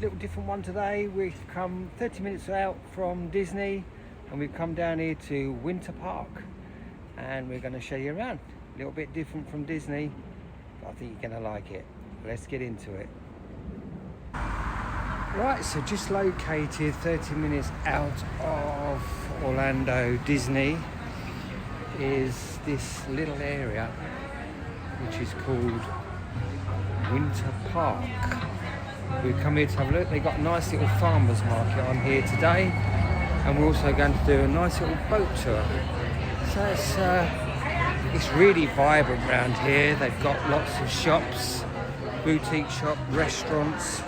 little different one today. We've come 30 minutes out from Disney and we've come down here to Winter Park and we're going to show you around. A little bit different from Disney, but I think you're going to like it. Let's get into it. Right, so just located 30 minutes out of Orlando Disney is this little area which is called Winter Park. We've come here to have a look. They've got a nice little farmers market on here today, and we're also going to do a nice little boat tour. So it's really vibrant around here. They've got lots of shops, boutique shop, restaurants,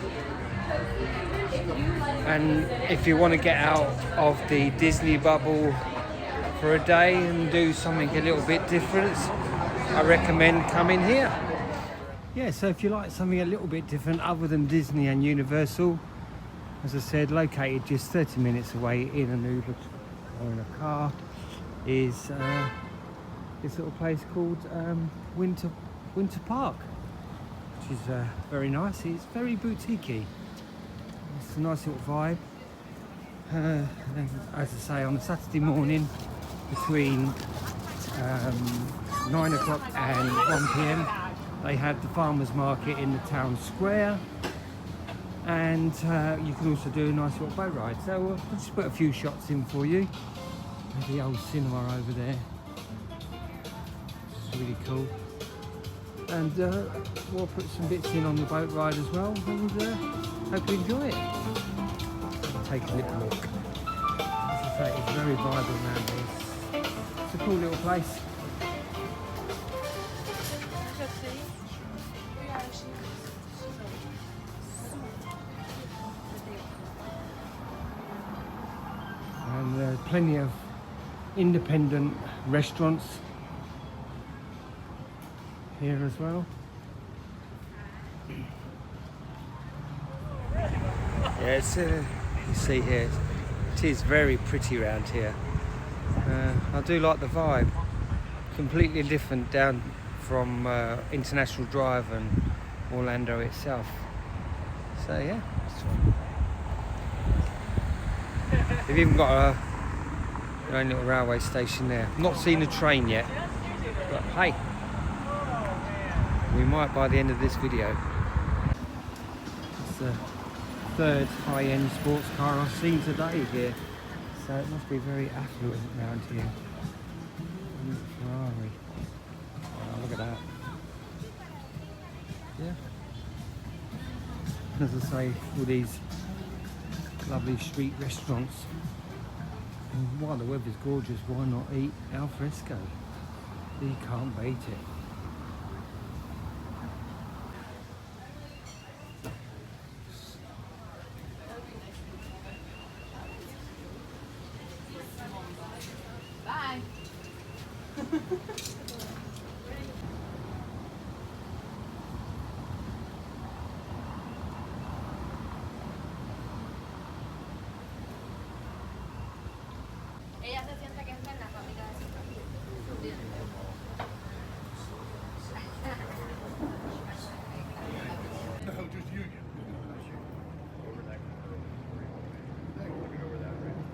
and if you want to get out of the Disney bubble for a day and do something a little bit different, I recommend coming here. Yeah, so if you like something a little bit different other than Disney and Universal, as I said, located just 30 minutes away in an Uber or in a car, is this little place called Winter Park, which is very nice. It's very boutique-y. It's a nice little vibe. As I say, on a Saturday morning between 9 o'clock and 1 p.m. they had the farmers market in the town square, and you can also do a nice little boat ride. So we'll just put a few shots in for you. There's the old cinema over there. It's really cool. And we'll put some bits in on the boat ride as well, and hope you enjoy it. Take a little look. As I say, it's very vibrant around here. It's a cool little place. And there's plenty of independent restaurants here as well. Yes, you see here, it is very pretty around here. I do like the vibe. Completely different down from International Drive and Orlando itself. So yeah, it's fun. They've even got their own little railway station there. Not seen a train yet, but hey, we might by the end of this video. It's the third high-end sports car I've seen today here, so it must be very affluent around here. Ferrari. Oh, look at that. Yeah. As I say, all these lovely street restaurants. And while the weather's gorgeous, why not eat al fresco? You can't beat it. Bye. Ella se siente que está en la familia de su familia. No, just Union. Over that. Looking over that bridge.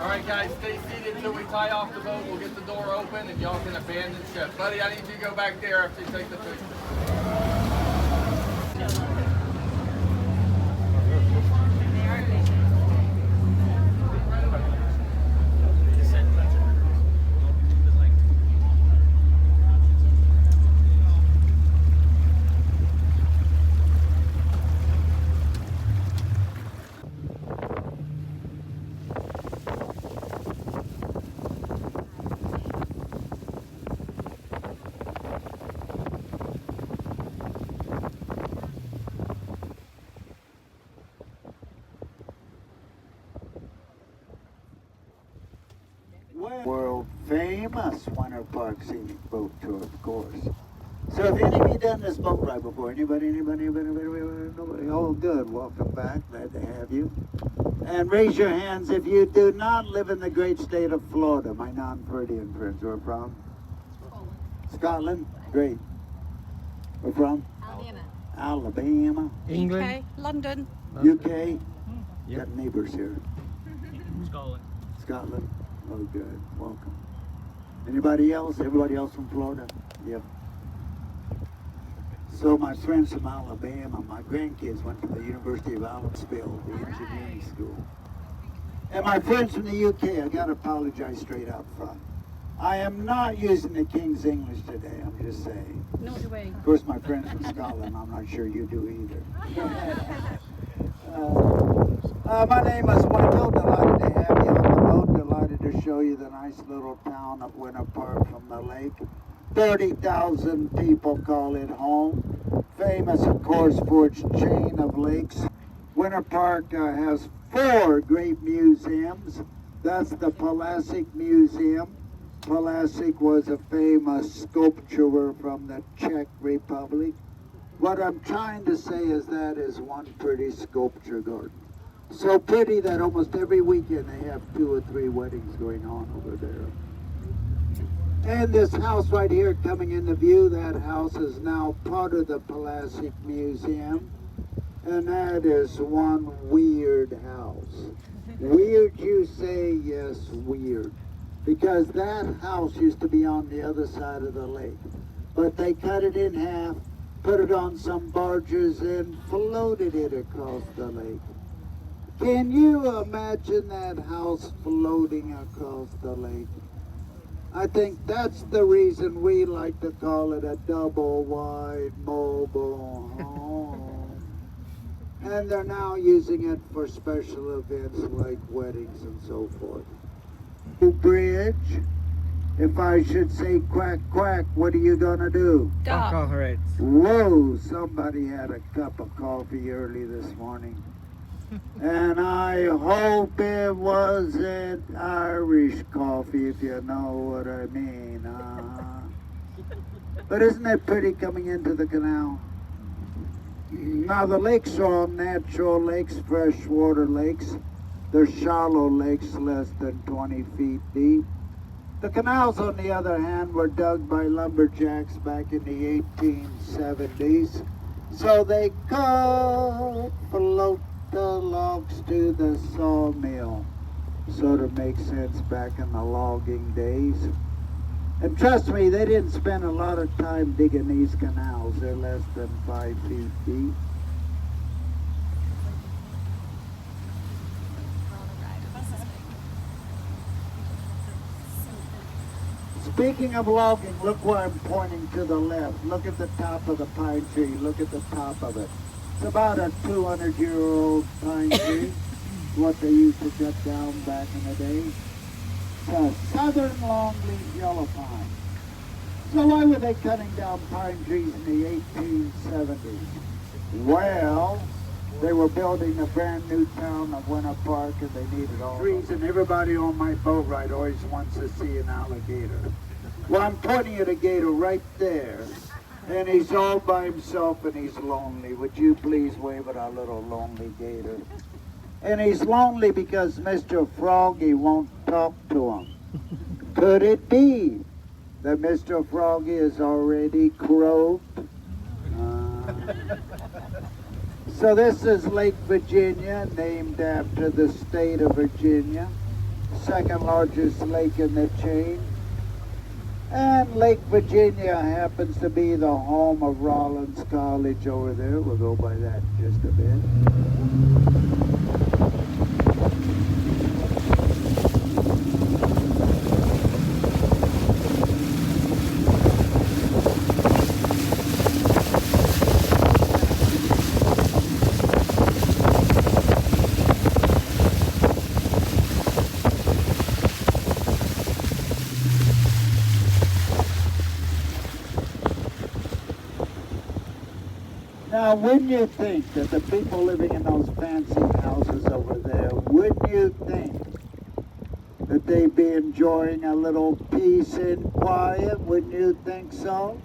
Alright guys, stay seated until we tie off the boat. We'll get the door open and y'all can abandon ship. Buddy, I need you to go back there after you take the picture. famous Winter Park Scenic Boat Tour, of course. So have any of you done this boat ride before? Anybody? Nobody? Oh, good. Welcome back. Glad to have you. And raise your hands if you do not live in the great state of Florida. My non-Floridian friends, where from? Scotland. Great. Where from? Alabama. Alabama. England. London. UK. Yep. Got neighbors here. Scotland. Scotland. Oh, good. Welcome. Anybody else? Everybody else from Florida? Yep. So my friends from Alabama, my grandkids went to the University of Alepsville, the engineering school. And my friends from the UK, I gotta apologize straight up front. I am not using the King's English today, I'm just saying. Nor do we. Of course, my friends from Scotland, I'm not sure you do either. My name is Michael, delighted to have you on the boat, delighted to show you the nice little town of Winter Park from the lake. 30,000 people call it home. Famous, of course, for its chain of lakes. Winter Park has 4 great museums. That's the Pulaski Museum. Pulaski was a famous sculptor from the Czech Republic. What I'm trying to say is that is one pretty sculpture garden. So pretty that almost every weekend they have 2 or 3 weddings going on over there. And this house right here coming into view, that house is now part of the Pulaski Museum. And that is one weird house. Weird, you say? Yes, weird. Because that house used to be on the other side of the lake. But they cut it in half, put it on some barges, and floated it across the lake. Can you imagine that house floating across the lake? I think that's the reason we like to call it a double wide mobile home. And they're now using it for special events like weddings and so forth. Bridge, if I should say quack quack, what are you gonna do? Duck our heads. Whoa, somebody had a cup of coffee early this morning. And I hope it wasn't Irish coffee, if you know what I mean. But isn't it pretty coming into the canal? Now the lakes are all natural lakes, freshwater lakes. They're shallow lakes, less than 20 feet deep. The canals, on the other hand, were dug by lumberjacks back in the 1870s. So they could float the logs to the sawmill. Sort of makes sense back in the logging days. And trust me, they didn't spend a lot of time digging these canals. They're less than 5 feet deep. Speaking of logging, look where I'm pointing to the left. Look at the top of the pine tree. Look at the top of it. It's about a 200-year-old pine tree, what they used to cut down back in the day. It's a southern longleaf yellow pine. So why were they cutting down pine trees in the 1870s? Well, they were building a brand new town of Winter Park and they needed all trees, and everybody on my boat ride always wants to see an alligator. Well, I'm pointing at a gator right there. And he's all by himself and he's lonely. Would you please wave at our little lonely gator? And he's lonely because Mr. Froggy won't talk to him. Could it be that Mr. Froggy is already croaked? So this is Lake Virginia, named after the state of Virginia. Second largest lake in the chain. And Lake Virginia happens to be the home of Rollins College over there. We'll go by that in just a bit. Now, wouldn't you think that the people living in those fancy houses over there, wouldn't you think that they'd be enjoying a little peace and quiet, wouldn't you think so?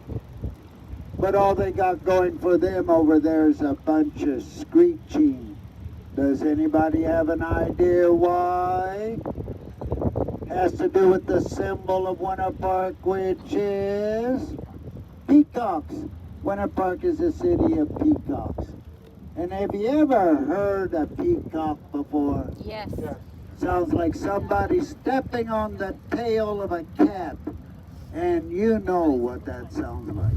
But all they got going for them over there is a bunch of screeching. Does anybody have an idea why? Has to do with the symbol of Winter Park, which is peacocks. Winter Park is a city of peacocks. And have you ever heard a peacock before? Yes. Sounds like somebody stepping on the tail of a cat. And you know what that sounds like.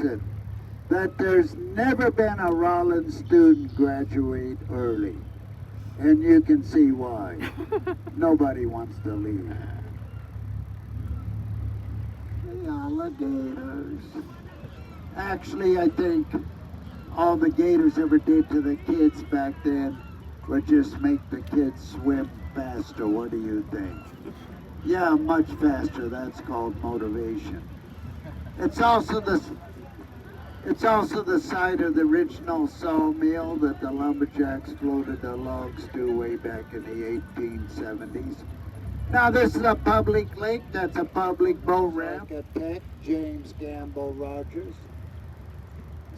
It that there's never been a Rollins student graduate early, and you can see why. Nobody wants to leave. The alligators. Actually, I think all the gators ever did to the kids back then would just make the kids swim faster. What do you think? Yeah, much faster. That's called motivation. It's also the site of the original sawmill that the lumberjacks floated the logs to way back in the 1870s. Now this is a public lake, that's a public boat ramp. Architect James Gamble Rogers.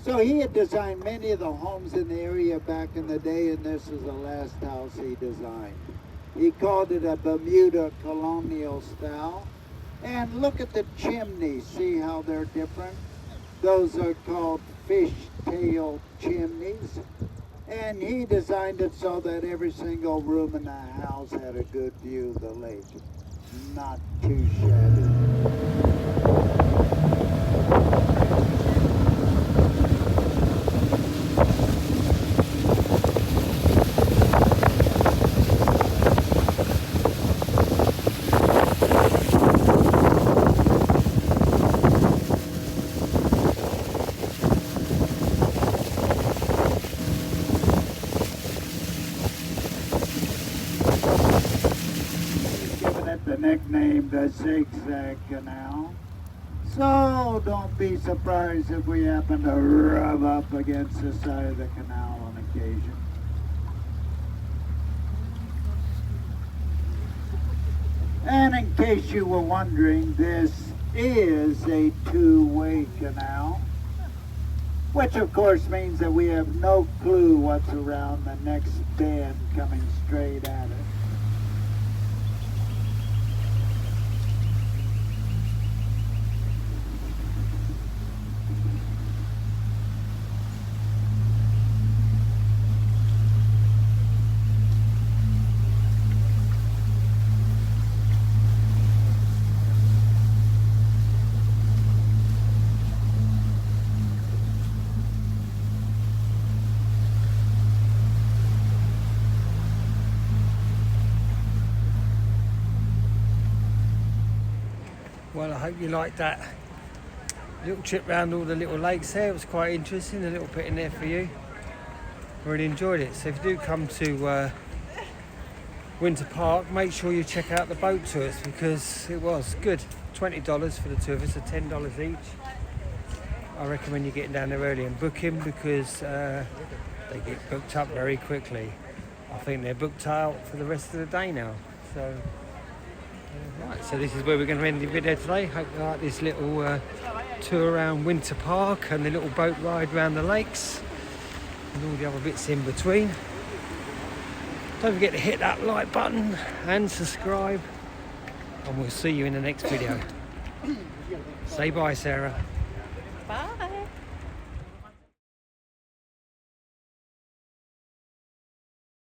So he had designed many of the homes in the area back in the day, and this is the last house he designed. He called it a Bermuda colonial style. And look at the chimneys, see how they're different? Those are called fish-tail chimneys. And he designed it so that every single room in the house had a good view of the lake. Not too shabby. The nickname the Zigzag Canal. So don't be surprised if we happen to rub up against the side of the canal on occasion. And in case you were wondering, this is a two-way canal, which of course means that we have no clue what's around the next bend coming straight at us. Well, I hope you liked that little trip around all the little lakes there. It was quite interesting, a little bit in there for you. Really enjoyed it. So if you do come to Winter Park, make sure you check out the boat tours because it was good. $20 for the two of us, so $10 each. I recommend you getting down there early and booking because they get booked up very quickly. I think they're booked out for the rest of the day now. So. Right, so this is where we're going to end the video today. Hope you like this little tour around Winter Park and the little boat ride around the lakes and all the other bits in between. Don't forget to hit that like button and subscribe, and we'll see you in the next video. Say bye, Sarah.